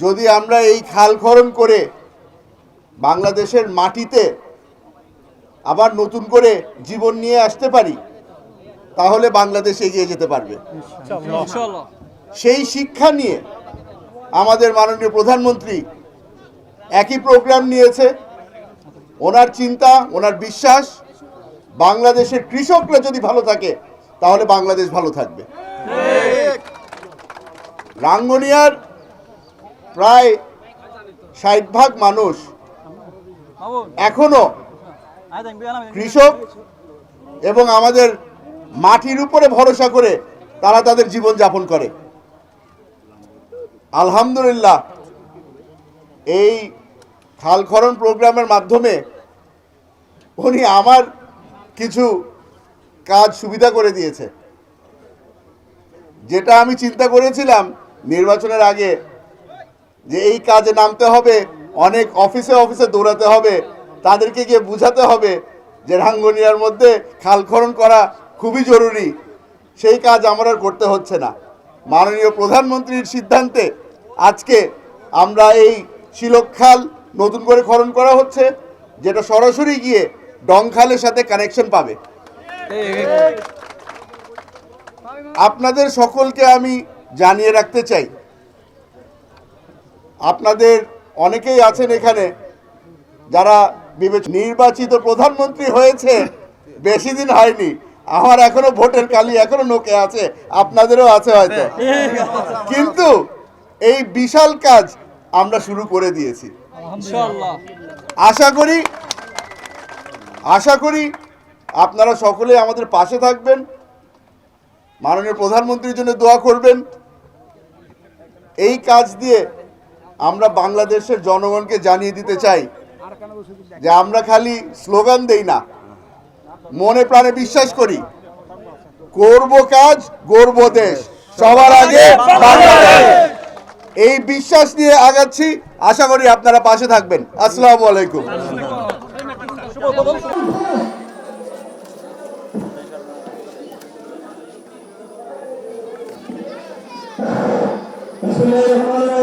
যদি আমরা এই খাল খনন করে বাংলাদেশের মাটিতে আবার নতুন করে জীবন নিয়ে আসতে পারি, তাহলে বাংলাদেশ এগিয়ে যেতে পারবে। সেই শিক্ষা নিয়ে আমাদের মাননীয় প্রধানমন্ত্রী একই প্রোগ্রাম নিয়েছে। ওনার চিন্তা, ওনার বিশ্বাস, বাংলাদেশের কৃষকরা যদি ভালো থাকে তাহলে বাংলাদেশ ভালো থাকবে। রাঙ্গুনিয়ার প্রায় 60% মানুষ এখনো কৃষক এবং আমাদের মাটির উপরে ভরসা করে তারা তাদের জীবন যাপন করে। আলহামদুলিল্লাহ, এই খাল খনন প্রোগ্রামের মাধ্যমে উনি আমার কিছু কাজ সুবিধা করে দিয়েছে। যেটা আমি চিন্তা করেছিলাম নির্বাচনের আগে যে এই কাজে নামতে হবে, অনেক অফিসে অফিসে দৌড়াতে হবে, তাদেরকে গিয়ে বুঝাতে হবে যে রাঙ্গুনিয়ার মধ্যে খাল খনন করা খুবই জরুরি, সেই কাজ আমার আর করতে হচ্ছে না। মাননীয় প্রধানমন্ত্রীর সিদ্ধান্তে আজকে আমরা এই শিলক খাল নতুন করে খনন করা হচ্ছে, যেটা সরাসরি গিয়ে ডংখালের সাথে কানেকশন পাবে। আপনাদের সকলকে আমি জানিয়ে রাখতে চাই, আপনাদের অনেকেই আছেন এখানে যারা নির্বাচিত প্রধানমন্ত্রী হয়েছে, বেশি দিন হয়নি, আমার এখনো ভোটের কালি এখনো নোকে আছে, আপনাদেরও আছে হয়তো, কিন্তু এই বিশাল কাজ আমরা শুরু করে দিয়েছি। আশা করি আপনারা সকলে আমাদের পাশে থাকবেন, মাননীয় প্রধানমন্ত্রীর জন্য দোয়া করবেন। এই কাজ দিয়ে আমরা বাংলাদেশের জনগণকে জানিয়ে দিতে চাই যে আমরা খালি স্লোগান দেই না, মনে প্রাণে বিশ্বাস করি, করব কাজ, গড়ব দেশ, সবার আগে বাংলাদেশ। এই বিশ্বাস নিয়ে আগাচ্ছি, আশা করি আপনারা পাশে থাকবেন। আসসালামু আলাইকুম। Bismillahirrahmanirrahim.